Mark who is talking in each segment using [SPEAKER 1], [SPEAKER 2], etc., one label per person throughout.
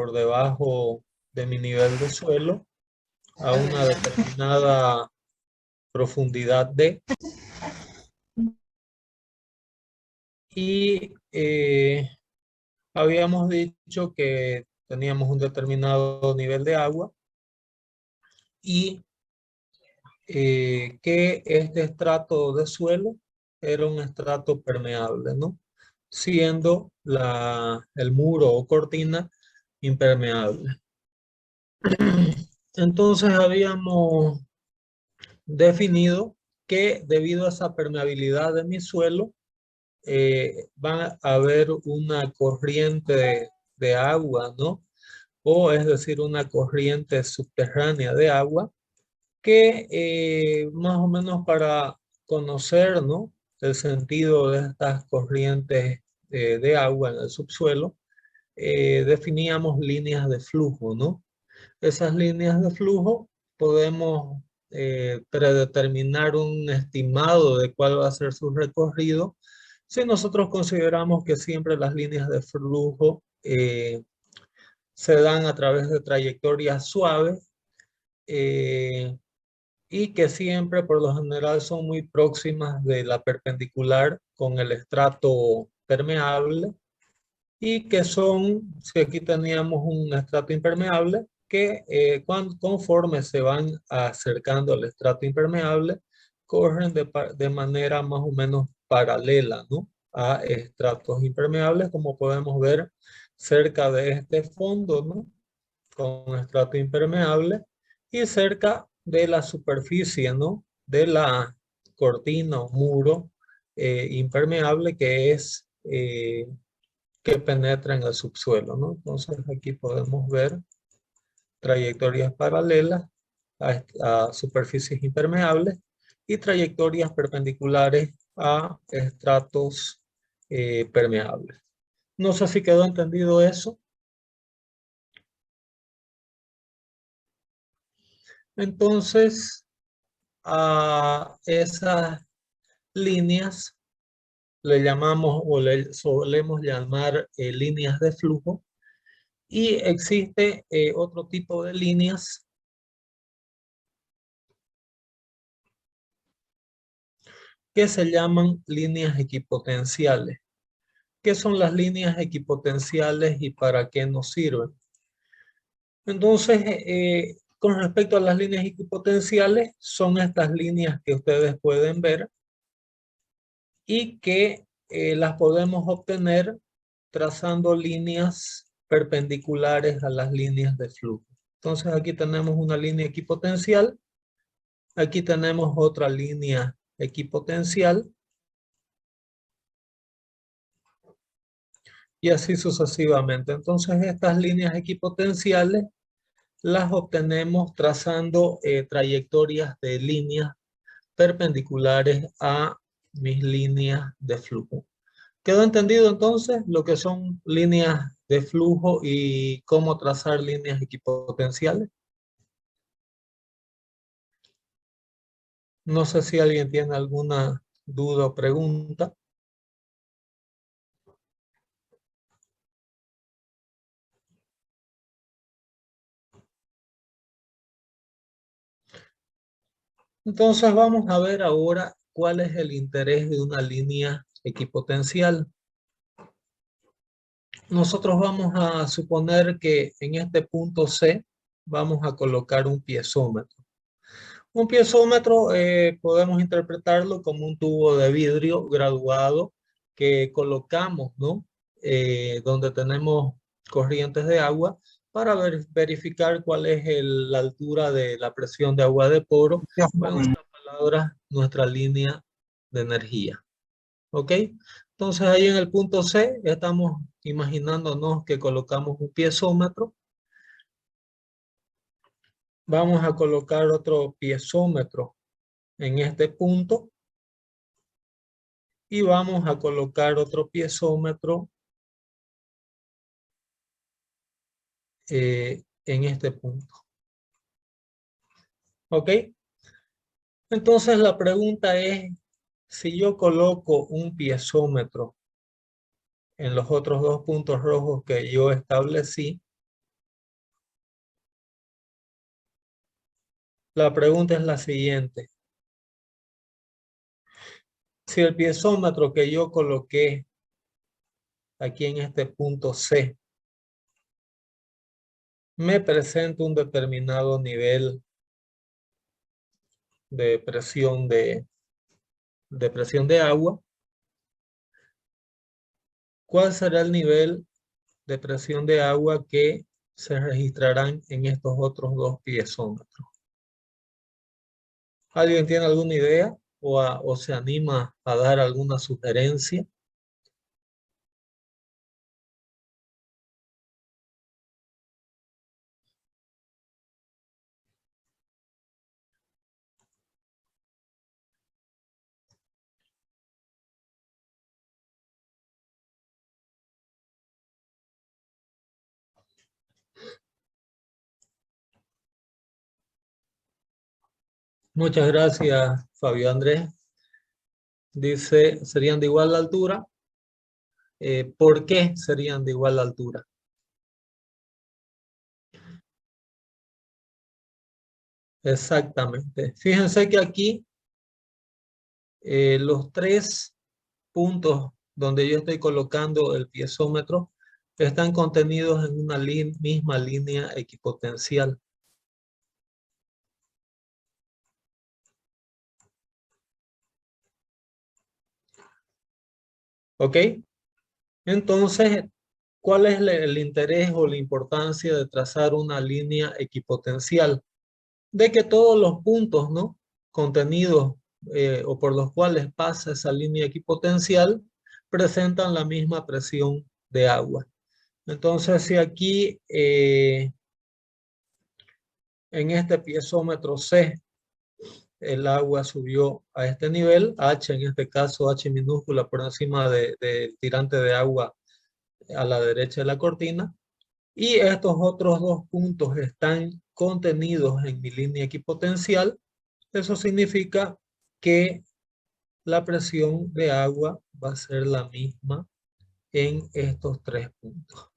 [SPEAKER 1] por debajo de mi nivel de suelo a una determinada profundidad D. Y habíamos dicho que teníamos un determinado nivel de agua y que este estrato de suelo era un estrato permeable, ¿no? Siendo el muro o cortina impermeable. Entonces habíamos definido que debido a esa permeabilidad de mi suelo, va a haber una corriente de agua, ¿no? O es decir, una corriente subterránea de agua que más o menos para conocer, ¿no?, el sentido de estas corrientes de agua en el subsuelo, definíamos líneas de flujo, ¿no? Esas líneas de flujo podemos predeterminar un estimado de cuál va a ser su recorrido si nosotros consideramos que siempre las líneas de flujo se dan a través de trayectorias suaves y que siempre por lo general son muy próximas de la perpendicular con el estrato permeable y que son, si aquí teníamos un estrato impermeable, que conforme se van acercando al estrato impermeable, corren de manera más o menos paralela, ¿no?, a estratos impermeables, como podemos ver cerca de este fondo, ¿no?, con estrato impermeable y cerca de la superficie, ¿no?, de la cortina o muro impermeable que penetra en el subsuelo, ¿no? Entonces aquí podemos ver trayectorias paralelas a superficies impermeables y trayectorias perpendiculares a estratos permeables. No sé si quedó entendido eso. Entonces, a esas líneas le llamamos o le solemos llamar líneas de flujo, y existe otro tipo de líneas que se llaman líneas equipotenciales. ¿Qué son las líneas equipotenciales y para qué nos sirven? Entonces, con respecto a las líneas equipotenciales, son estas líneas que ustedes pueden ver y que las podemos obtener trazando líneas perpendiculares a las líneas de flujo. Entonces aquí tenemos una línea equipotencial, aquí tenemos otra línea equipotencial y así sucesivamente. Entonces estas líneas equipotenciales las obtenemos trazando trayectorias de líneas perpendiculares a mis líneas de flujo. ¿Quedó entendido entonces lo que son líneas de flujo y cómo trazar líneas equipotenciales? No sé si alguien tiene alguna duda o pregunta. Entonces vamos a ver ahora cuál es el interés de una línea equipotencial. Nosotros vamos a suponer que en este punto C vamos a colocar un piezómetro. Un piezómetro podemos interpretarlo como un tubo de vidrio graduado que colocamos, ¿no?, donde tenemos corrientes de agua para verificar cuál es la altura de la presión de agua de poro, o en otras palabras, nuestra línea de energía. ¿Ok? Entonces ahí en el punto C estamos imaginándonos que colocamos un piezómetro. Vamos a colocar otro piezómetro en este punto y vamos a colocar otro piezómetro en este punto. ¿Ok? Entonces la pregunta es, si yo coloco un piezómetro en los otros dos puntos rojos que yo establecí, La pregunta es la siguiente. Si el piezómetro que yo coloqué aquí en este punto C me presenta un determinado nivel de presión de agua, ¿cuál será el nivel de presión de agua que se registrarán en estos otros dos piezómetros? ¿Alguien tiene alguna idea o se anima a dar alguna sugerencia? Muchas gracias, Fabio Andrés. Dice, ¿serían de igual altura? ¿Por qué serían de igual altura? Exactamente. Fíjense que aquí los tres puntos donde yo estoy colocando el piezómetro están contenidos en una misma línea equipotencial. ¿Ok? Entonces, ¿cuál es el interés o la importancia de trazar una línea equipotencial? De que todos los puntos, ¿no? Contenidos o por los cuales pasa esa línea equipotencial presentan la misma presión de agua. Entonces, si aquí en este piezómetro C el agua subió a este nivel, H en este caso, H minúscula por encima del tirante de agua a la derecha de la cortina, y estos otros dos puntos están contenidos en mi línea equipotencial, eso significa que la presión de agua va a ser la misma en estos tres puntos.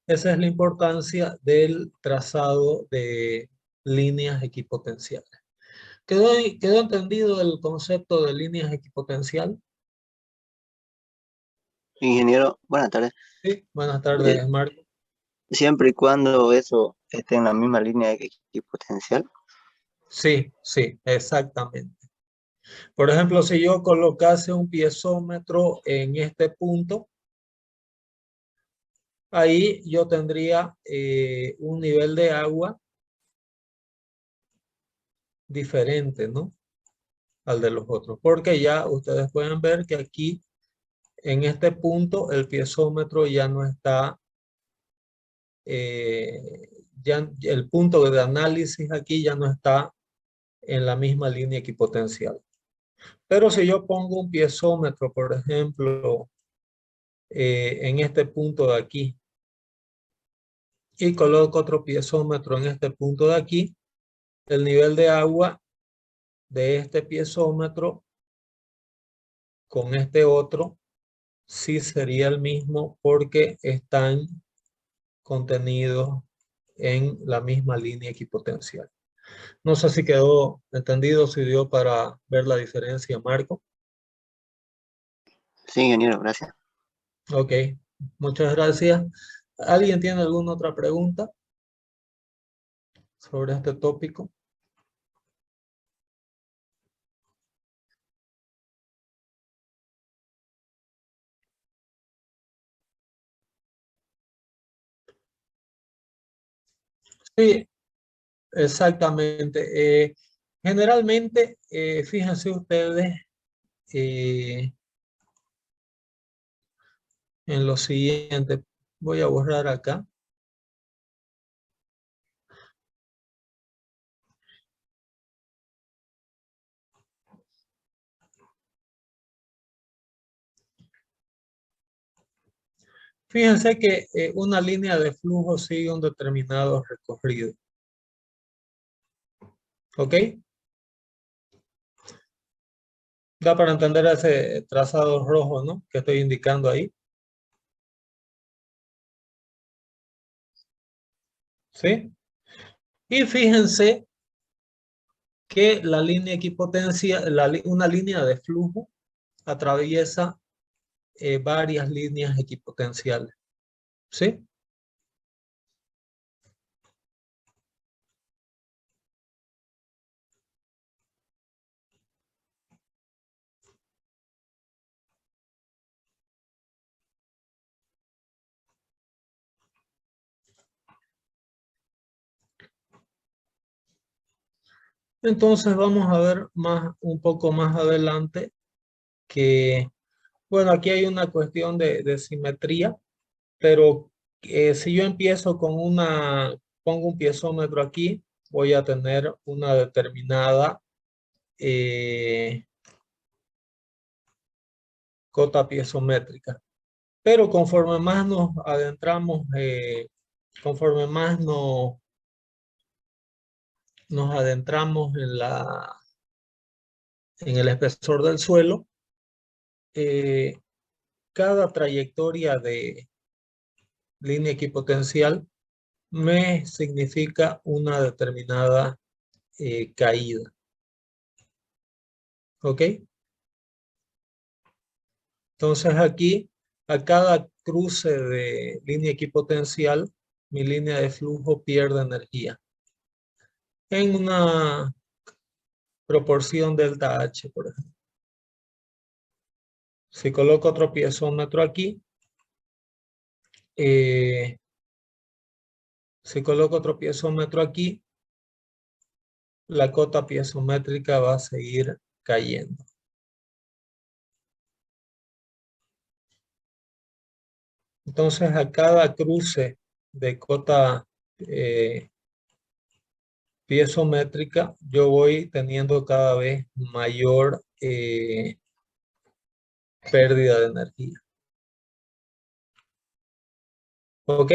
[SPEAKER 1] Esa es la importancia del trazado de líneas equipotenciales. ¿Quedó entendido el concepto de líneas equipotencial?
[SPEAKER 2] Ingeniero, buenas tardes.
[SPEAKER 1] Sí. Buenas
[SPEAKER 2] Eh,
[SPEAKER 1] tardes, Marco.
[SPEAKER 2] Siempre y cuando eso esté en la misma línea de equipotencial.
[SPEAKER 1] Sí, sí, exactamente. Por ejemplo, si yo colocase un piezómetro en este punto, ahí yo tendría un nivel de agua diferente, ¿no? Al de los otros, porque ya ustedes pueden ver que aquí en este punto el piezómetro ya no está, ya el punto de análisis aquí ya no está en la misma línea equipotencial. Pero si yo pongo un piezómetro, por ejemplo, en este punto de aquí y coloco otro piezómetro en este punto de aquí, el nivel de agua de este piezómetro con este otro sí sería el mismo porque están contenidos en la misma línea equipotencial. No sé si quedó entendido, si dio para ver la diferencia, Marco.
[SPEAKER 2] Sí, ingeniero, gracias.
[SPEAKER 1] Ok, muchas gracias. ¿Alguien tiene alguna otra pregunta sobre este tópico? Sí, exactamente. Generalmente, fíjense ustedes eh, en lo siguiente. Voy a borrar acá. Fíjense que una línea de flujo sigue un determinado recorrido. ¿Ok? Da para entender ese trazado rojo, ¿no? Que estoy indicando ahí. ¿Sí? Y fíjense que la línea equipotencia, una línea de flujo atraviesa varias líneas equipotenciales. ¿Sí? Entonces vamos a ver un poco más adelante que, bueno, aquí hay una cuestión de simetría, pero si yo empiezo con pongo un piezómetro aquí, voy a tener una determinada eh, cota piezométrica. Pero conforme más nos adentramos, conforme más nos adentramos en el espesor del suelo, eh, cada trayectoria de línea equipotencial me significa una determinada caída. ¿Ok? Entonces aquí, a cada cruce de línea equipotencial, mi línea de flujo pierde energía en una proporción delta H, por ejemplo. Si coloco otro piezómetro aquí, eh, si coloco otro piezómetro aquí, la cota piezométrica va a seguir cayendo. Entonces, a cada cruce de cota piezométrica, yo voy teniendo cada vez mayor pérdida de energía. ¿Ok?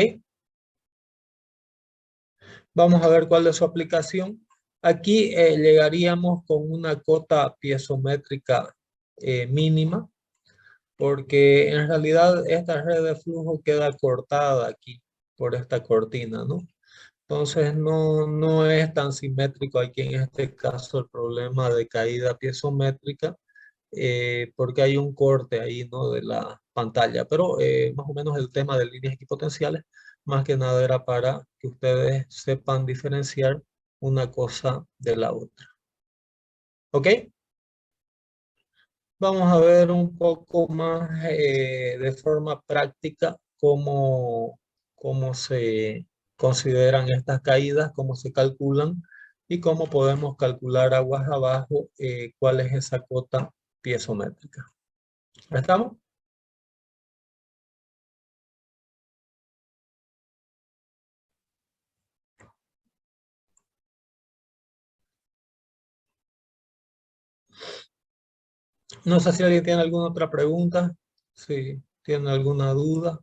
[SPEAKER 1] Vamos a ver cuál es su aplicación. Aquí llegaríamos con una cota piezométrica mínima, porque en realidad esta red de flujo queda cortada aquí por esta cortina, ¿no? Entonces no es tan simétrico aquí en este caso el problema de caída piezométrica, porque hay un corte ahí, ¿no? De la pantalla. Pero más o menos el tema de líneas equipotenciales, más que nada era para que ustedes sepan diferenciar una cosa de la otra. ¿Ok? Vamos a ver un poco más de forma práctica cómo se consideran estas caídas, cómo se calculan y cómo podemos calcular aguas abajo cuál es esa cota piezométrica. ¿Estamos? No sé si alguien tiene alguna otra pregunta, si tiene alguna duda.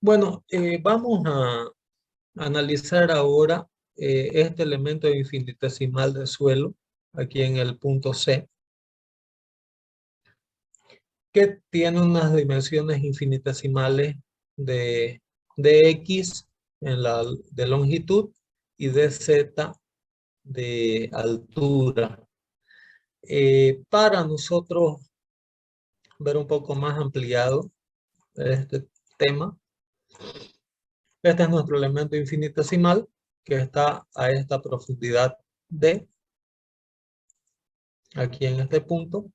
[SPEAKER 1] Bueno, vamos a analizar ahora este elemento infinitesimal de suelo, aquí en el punto C, que tiene unas dimensiones infinitesimales de X de longitud y de Z de altura. Para nosotros ver un poco más ampliado este tema, este es nuestro elemento infinitesimal que está a esta profundidad D, aquí en este punto.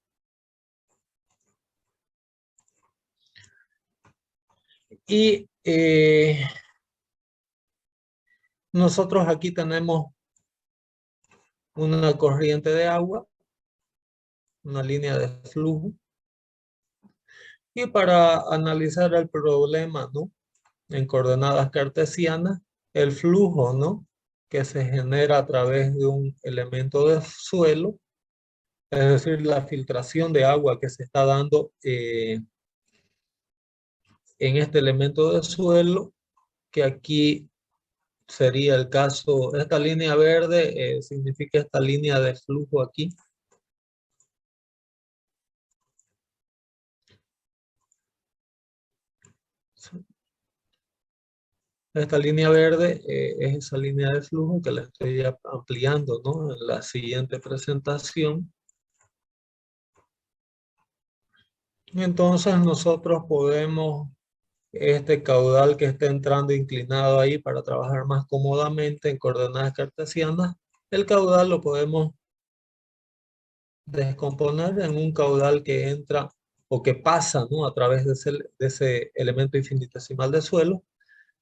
[SPEAKER 1] Y nosotros aquí tenemos una corriente de agua, una línea de flujo. Y para analizar el problema, ¿no? En coordenadas cartesianas, el flujo, ¿no? Que se genera a través de un elemento de suelo, es decir, la filtración de agua que se está dando en este elemento de suelo, que aquí sería el caso, esta línea verde significa esta línea de flujo aquí. Esta línea verde es esa línea de flujo que la estoy ampliando, ¿no? En la siguiente presentación. Entonces nosotros podemos, este caudal que esté entrando inclinado ahí para trabajar más cómodamente en coordenadas cartesianas, el caudal lo podemos descomponer en un caudal que entra o que pasa, ¿no? A través de ese elemento infinitesimal de suelo,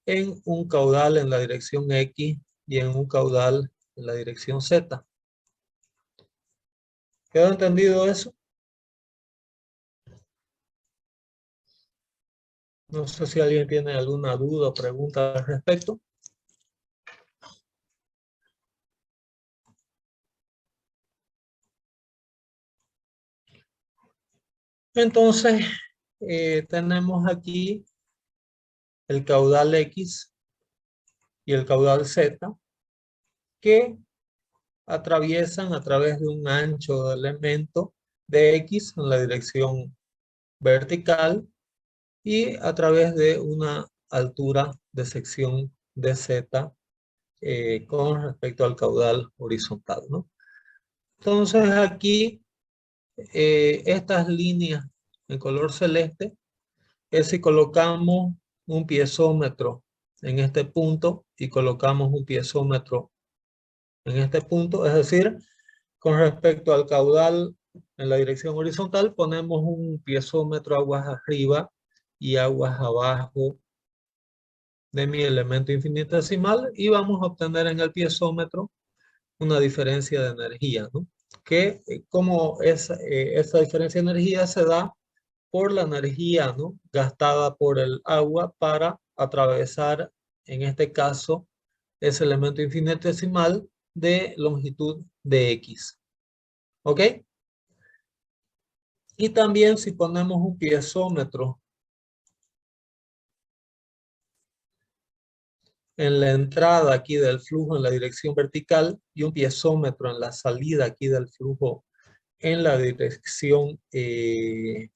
[SPEAKER 1] en un caudal en la dirección X y en un caudal en la dirección Z. ¿Quedó entendido eso? No sé si alguien tiene alguna duda o pregunta al respecto. Entonces, tenemos aquí el caudal X y el caudal Z que atraviesan a través de un ancho de elemento de X en la dirección vertical y a través de una altura de sección de Z con respecto al caudal horizontal, ¿no? Entonces aquí estas líneas en color celeste es si colocamos un piezómetro en este punto y colocamos un piezómetro en este punto, es decir, con respecto al caudal en la dirección horizontal, ponemos un piezómetro aguas arriba y aguas abajo de mi elemento infinitesimal y vamos a obtener en el piezómetro una diferencia de energía, ¿no? Que como esa diferencia de energía se da por la energía, ¿no? Gastada por el agua para atravesar, en este caso, ese elemento infinitesimal de longitud de X. ¿Ok? Y también si ponemos un piezómetro en la entrada aquí del flujo en la dirección vertical y un piezómetro en la salida aquí del flujo en la dirección de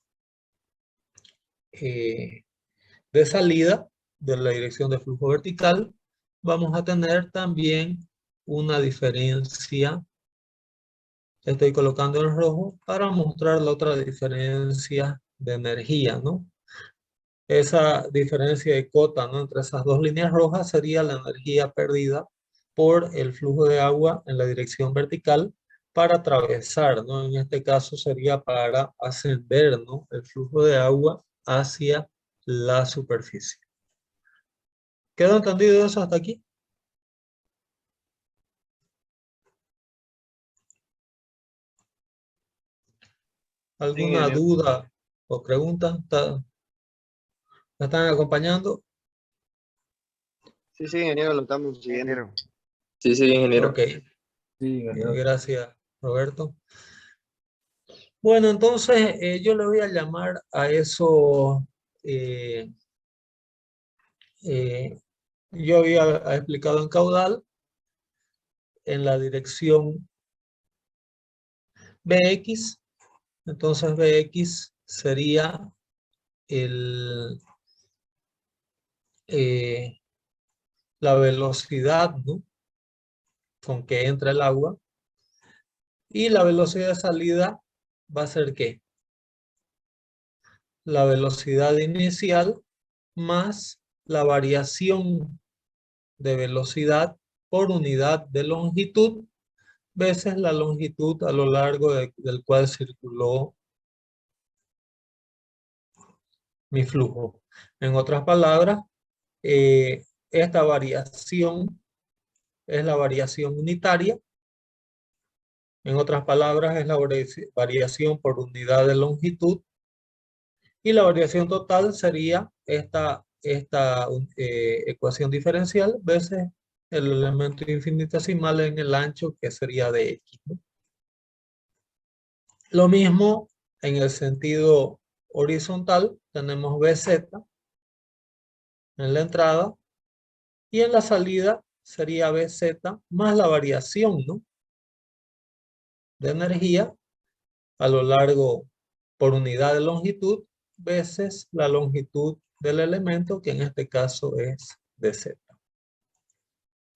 [SPEAKER 1] salida de la dirección de flujo vertical, vamos a tener también una diferencia. Estoy colocando en rojo para mostrar la otra diferencia de energía, ¿no? Esa diferencia de cota, ¿no? Entre esas dos líneas rojas sería la energía perdida por el flujo de agua en la dirección vertical para atravesar, ¿no? En este caso sería para ascender, ¿no? El flujo de agua hacia la superficie. ¿Quedó entendido eso hasta aquí?
[SPEAKER 3] Sí,
[SPEAKER 1] ¿Alguna
[SPEAKER 3] ingeniero.
[SPEAKER 1] duda o pregunta? ¿Me están acompañando?
[SPEAKER 3] Sí, ingeniero, lo estamos siguiendo.
[SPEAKER 4] Ingeniero.
[SPEAKER 2] Sí, sí, ingeniero.
[SPEAKER 1] Ok,
[SPEAKER 4] Sí, ingeniero.
[SPEAKER 1] gracias, Roberto. Bueno, entonces yo le voy a llamar a eso, yo había explicado en caudal, en la dirección Bx, entonces Bx sería el, la velocidad, ¿no? Con que entra el agua, y la velocidad de salida va a ser ¿qué? La velocidad inicial más la variación de velocidad por unidad de longitud veces la longitud a lo largo del cual circuló mi flujo. En otras palabras, esta variación es la variación unitaria. En otras palabras, es la variación por unidad de longitud. Y la variación total sería esta ecuación diferencial veces el elemento infinitesimal en el ancho, que sería de X, ¿no? Lo mismo en el sentido horizontal, tenemos BZ en la entrada y en la salida sería BZ más la variación, ¿no?, de energía a lo largo por unidad de longitud veces la longitud del elemento, que en este caso es dz.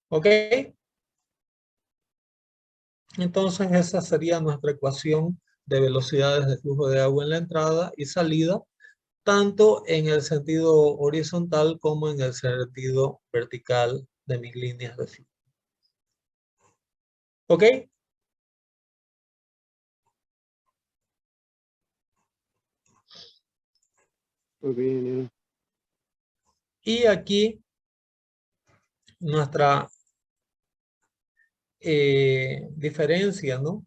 [SPEAKER 1] ¿Ok? Entonces esa sería nuestra ecuación de velocidades de flujo de agua en la entrada y salida, tanto en el sentido horizontal como en el sentido vertical de mis líneas de flujo. ¿Ok?
[SPEAKER 3] Ok, ingeniero.
[SPEAKER 1] Y aquí nuestra diferencia, ¿no?,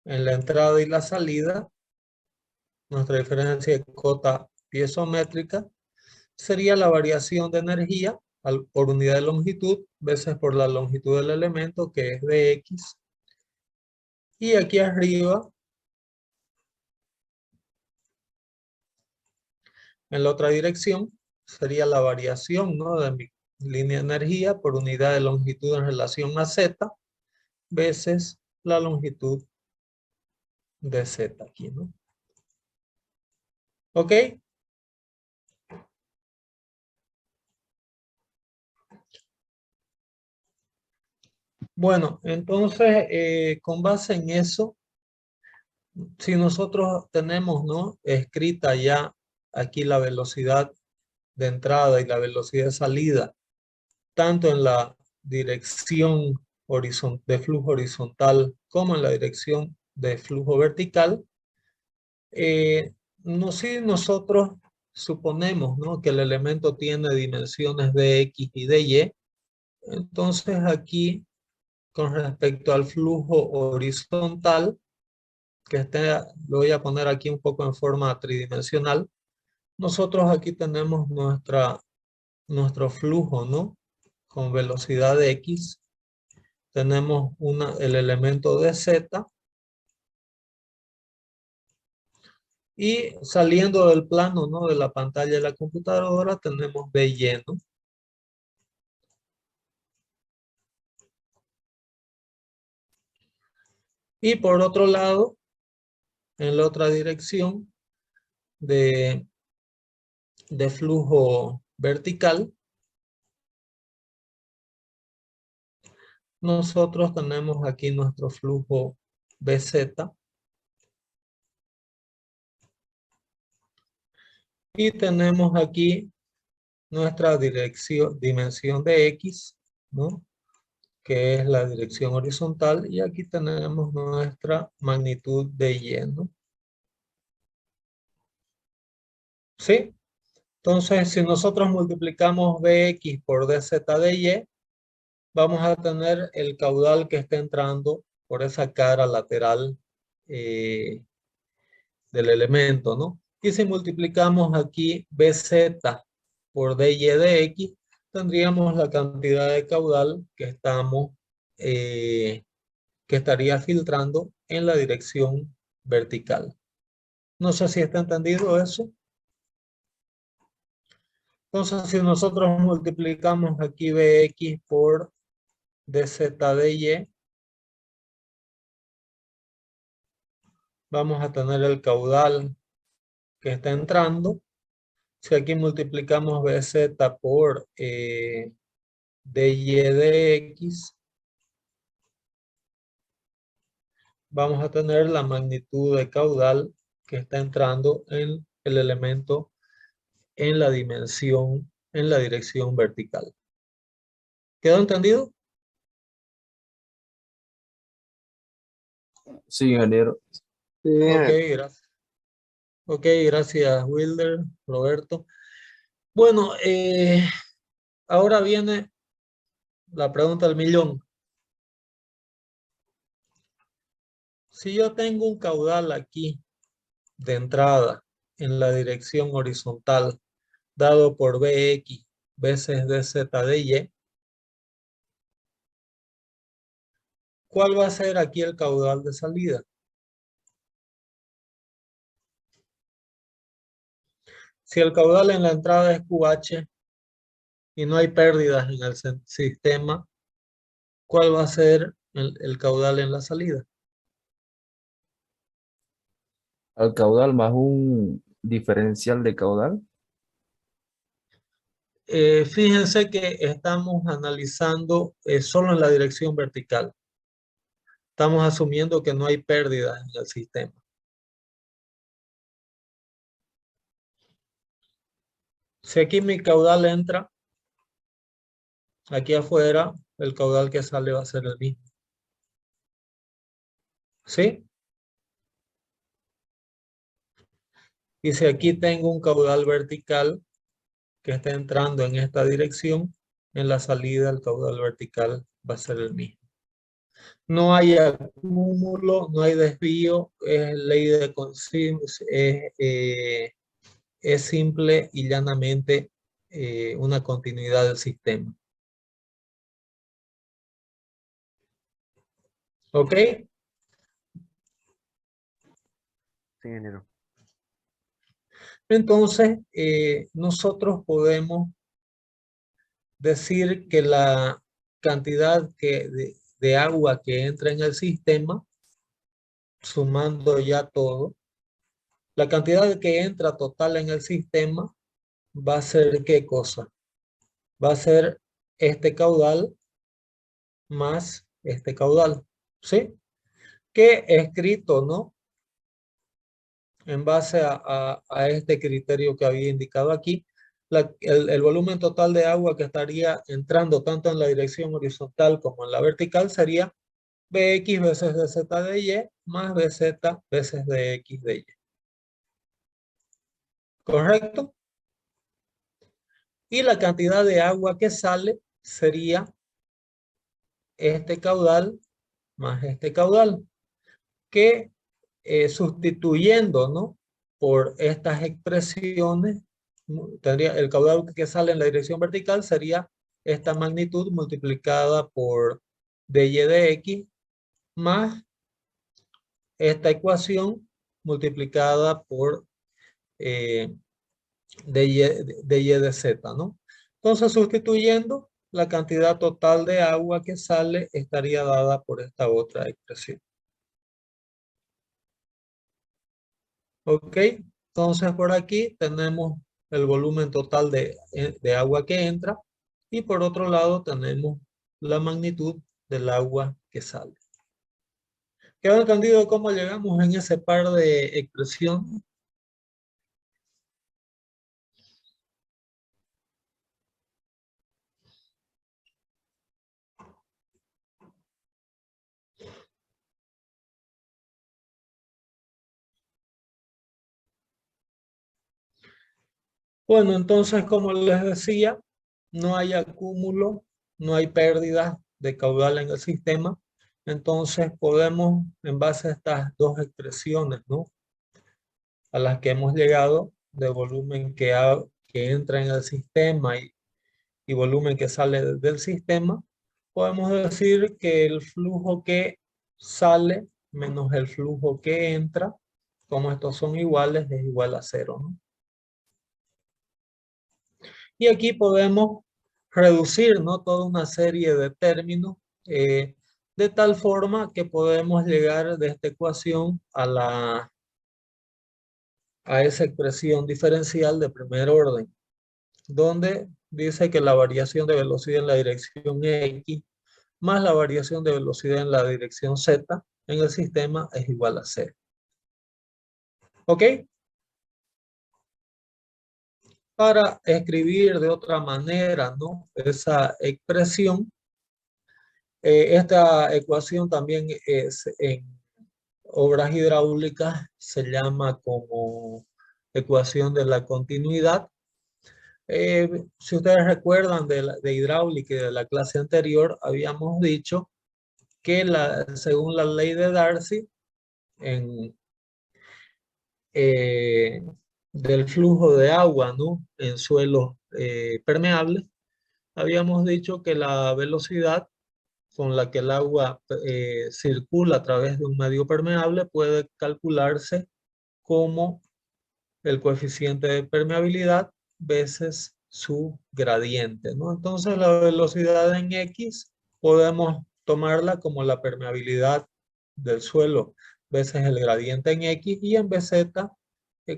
[SPEAKER 1] en la entrada y la salida, nuestra diferencia de cota piezométrica, sería la variación de energía por unidad de longitud veces por la longitud del elemento, que es dx. Y aquí arriba, en la otra dirección, sería la variación, ¿no?, de mi línea de energía por unidad de longitud en relación a z veces la longitud de z aquí, ¿no? ¿Ok? Bueno, entonces, con base en eso, si nosotros tenemos, ¿no?, escrita ya aquí la velocidad de entrada y la velocidad de salida, tanto en la dirección de flujo horizontal como en la dirección de flujo vertical, si nosotros suponemos, ¿no?, que el elemento tiene dimensiones de X y de Y, entonces aquí, con respecto al flujo horizontal, lo voy a poner aquí un poco en forma tridimensional, nosotros aquí tenemos nuestro flujo, ¿no?, con velocidad de X. Tenemos el elemento de Z. Y saliendo del plano, ¿no?, de la pantalla de la computadora, tenemos BY, ¿no? Y por otro lado, en la otra dirección de flujo vertical, nosotros tenemos aquí nuestro flujo BZ. Y tenemos aquí nuestra dimensión de X, ¿no?, que es la dirección horizontal. Y aquí tenemos nuestra magnitud de Y, ¿no? ¿Sí? Entonces, si nosotros multiplicamos Bx por dz de Y, vamos a tener el caudal que está entrando por esa cara lateral del elemento, ¿no? Y si multiplicamos aquí Bz por dy de X, tendríamos la cantidad de caudal que estaría filtrando en la dirección vertical. No sé si está entendido eso. Entonces, si nosotros multiplicamos aquí Bx por dz de Y, vamos a tener el caudal que está entrando. Si aquí multiplicamos Bz por dy de X, vamos a tener la magnitud de caudal que está entrando en el elemento en la dirección vertical. ¿Quedó entendido?
[SPEAKER 4] Sí, ingeniero.
[SPEAKER 3] Sí,
[SPEAKER 1] Ok, gracias. Ok, gracias, Wilder, Roberto. Bueno, ahora viene la pregunta del millón. Si yo tengo un caudal aquí de entrada en la dirección horizontal dado por Bx veces dz de Y, ¿cuál va a ser aquí el caudal de salida? Si el caudal en la entrada es QH, y no hay pérdidas en el sistema, ¿cuál va a ser el caudal en la salida?
[SPEAKER 4] Al caudal más un diferencial de caudal.
[SPEAKER 1] Fíjense que estamos analizando solo en la dirección vertical. Estamos asumiendo que no hay pérdidas en el sistema. Si aquí mi caudal entra, aquí afuera, el caudal que sale va a ser el mismo. ¿Sí? Y si aquí tengo un caudal vertical que está entrando en esta dirección, en la salida el caudal vertical va a ser el mismo. No hay acúmulo, no hay desvío, es ley de es simple y llanamente una continuidad del sistema. ¿Ok?
[SPEAKER 3] Sí, ingeniero.
[SPEAKER 1] Entonces, nosotros podemos decir que la cantidad de agua que entra en el sistema, sumando ya todo, la cantidad que entra total en el sistema va a ser ¿qué cosa? Va a ser este caudal más este caudal, ¿sí? Que escrito, ¿no? En base a este criterio que había indicado aquí, el volumen total de agua que estaría entrando tanto en la dirección horizontal como en la vertical sería Bx veces dz de y más Bz veces dx de y. ¿Correcto? Y la cantidad de agua que sale sería este caudal más este caudal, que sustituyendo, ¿no? Por estas expresiones, tendría el caudal que sale en la dirección vertical sería esta magnitud multiplicada por dy de x más esta ecuación multiplicada por dy de z, ¿no? Entonces, sustituyendo, la cantidad total de agua que sale estaría dada por esta otra expresión. Ok, entonces por aquí tenemos el volumen total de agua que entra y por otro lado tenemos la magnitud del agua que sale. ¿Quedó entendido cómo llegamos en ese par de expresiones? Bueno, entonces como les decía, no hay acúmulo, no hay pérdida de caudal en el sistema. Entonces podemos, en base a estas dos expresiones, ¿no? A las que hemos llegado, de volumen que entra en el sistema y volumen que sale del sistema, podemos decir que el flujo que sale menos el flujo que entra, como estos son iguales, es igual a cero, ¿no? Y aquí podemos reducir, ¿no? Toda una serie de términos de tal forma que podemos llegar de esta ecuación a esa expresión diferencial de primer orden, donde dice que la variación de velocidad en la dirección X más la variación de velocidad en la dirección Z en el sistema es igual a 0. ¿Ok? Para escribir de otra manera, ¿no? Esa expresión, esta ecuación también es en obras hidráulicas, se llama como ecuación de la continuidad. Si ustedes recuerdan de hidráulica y de la clase anterior, habíamos dicho que según la ley de Darcy, del flujo de agua, ¿no? En suelos permeables, habíamos dicho que la velocidad con la que el agua circula a través de un medio permeable puede calcularse como el coeficiente de permeabilidad veces su gradiente, ¿no? Entonces la velocidad en X podemos tomarla como la permeabilidad del suelo veces el gradiente en X, y en BZ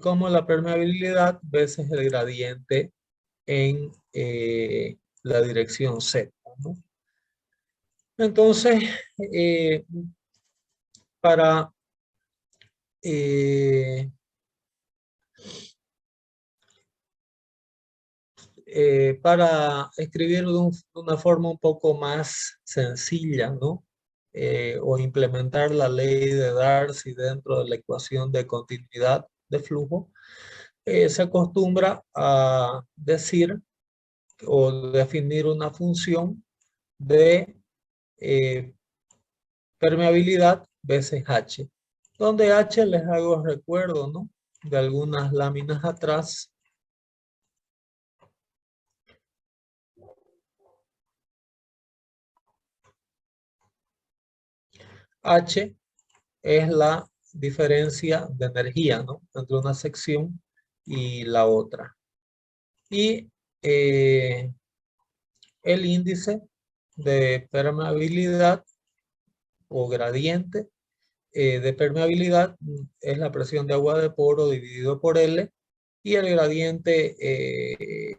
[SPEAKER 1] como la permeabilidad veces el gradiente en la dirección Z, ¿no? Entonces, para escribir de una forma un poco más sencilla, ¿no? O implementar la ley de Darcy dentro de la ecuación de continuidad de flujo, se acostumbra a decir o definir una función de permeabilidad veces H, donde H, les hago recuerdo, ¿no?, de algunas láminas atrás. H es la diferencia de energía, ¿no?, entre una sección y la otra. Y el índice de permeabilidad o gradiente de permeabilidad es la presión de agua de poro dividido por L, y el gradiente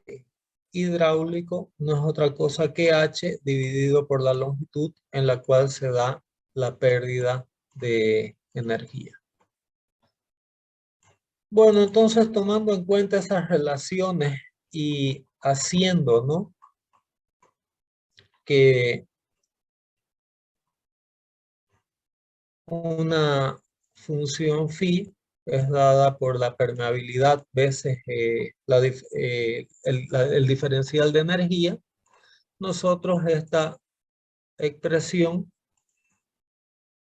[SPEAKER 1] hidráulico no es otra cosa que H dividido por la longitud en la cual se da la pérdida de energía. Bueno, entonces tomando en cuenta esas relaciones y haciendo, ¿no?, que una función phi es dada por la permeabilidad veces el diferencial de energía, nosotros esta expresión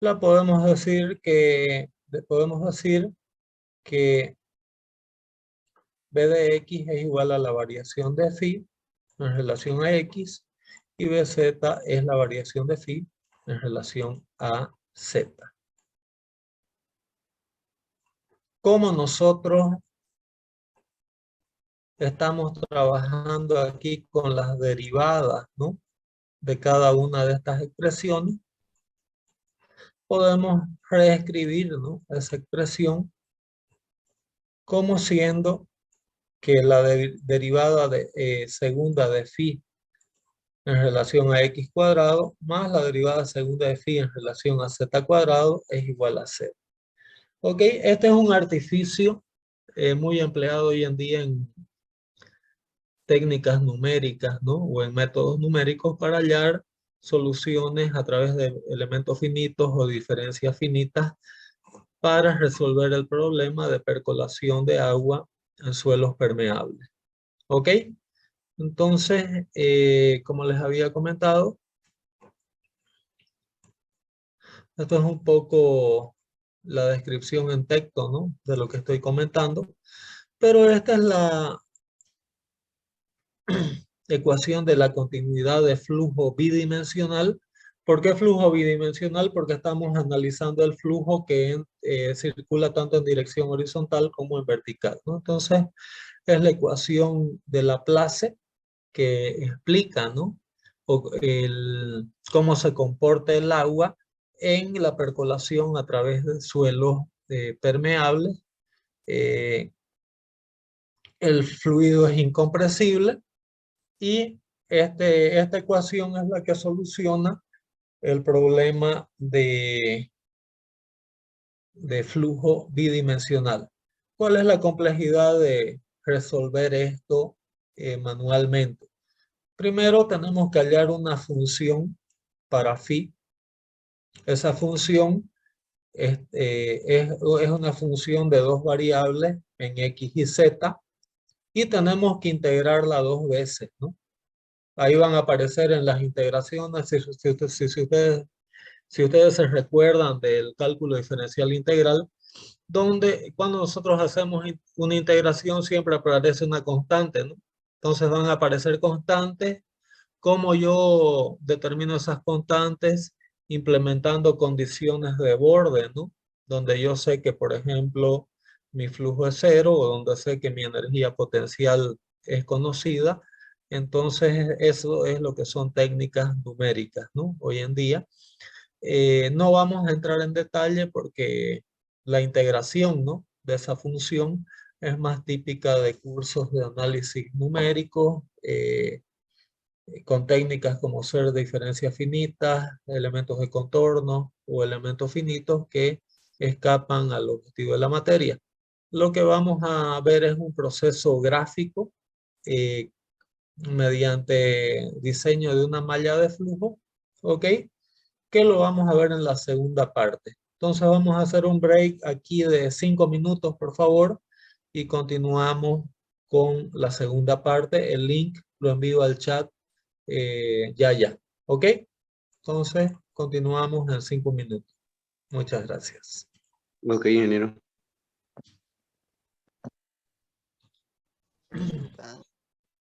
[SPEAKER 1] la podemos decir que B de X es igual a la variación de phi en relación a X, y BZ es la variación de phi en relación a Z. Como nosotros estamos trabajando aquí con las derivadas, ¿no?, de cada una de estas expresiones, podemos reescribir, ¿no?, esa expresión como siendo que la derivada de segunda de phi en relación a x cuadrado más la derivada segunda de phi en relación a z cuadrado es igual a 0. Ok, este es un artificio muy empleado hoy en día en técnicas numéricas, ¿no?, o en métodos numéricos para hallar soluciones a través de elementos finitos o diferencias finitas para resolver el problema de percolación de agua en suelos permeables. ¿Ok? Entonces, como les había comentado, esto es un poco la descripción en texto, ¿no?, de lo que estoy comentando, pero esta es la ecuación de la continuidad de flujo bidimensional. ¿Por qué flujo bidimensional? Porque estamos analizando el flujo que circula tanto en dirección horizontal como en vertical, ¿no? Entonces, es la ecuación de Laplace que explica, ¿no?, cómo se comporta el agua en la percolación a través de suelos permeables. El fluido es incompresible y esta ecuación es la que soluciona el problema de flujo bidimensional. ¿Cuál es la complejidad de resolver esto manualmente? Primero tenemos que hallar una función para phi. Esa función es una función de dos variables en x y z, y tenemos que integrarla dos veces, ¿no? Ahí van a aparecer en las integraciones, si ustedes se recuerdan del cálculo diferencial integral, donde cuando nosotros hacemos una integración siempre aparece una constante, ¿no? Entonces van a aparecer constantes. ¿Cómo yo determino esas constantes? Implementando condiciones de borde, ¿no?, donde yo sé que, por ejemplo, mi flujo es 0, o donde sé que mi energía potencial es conocida. Entonces, eso es lo que son técnicas numéricas, ¿no? Hoy en día. No vamos a entrar en detalle porque la integración, ¿no?, de esa función es más típica de cursos de análisis numérico, con técnicas como ser diferencias finitas, elementos de contorno o elementos finitos que escapan al objetivo de la materia. Lo que vamos a ver es un proceso gráfico eh, mediante diseño de una malla de flujo, ¿ok? Que lo vamos a ver en la segunda parte. Entonces vamos a hacer un break aquí de 5 minutos, por favor, y continuamos con la segunda parte. El link lo envío al chat ya. ¿Ok? Entonces continuamos en 5 minutos. Muchas gracias.
[SPEAKER 3] Ok, ingeniero.
[SPEAKER 2] Ah,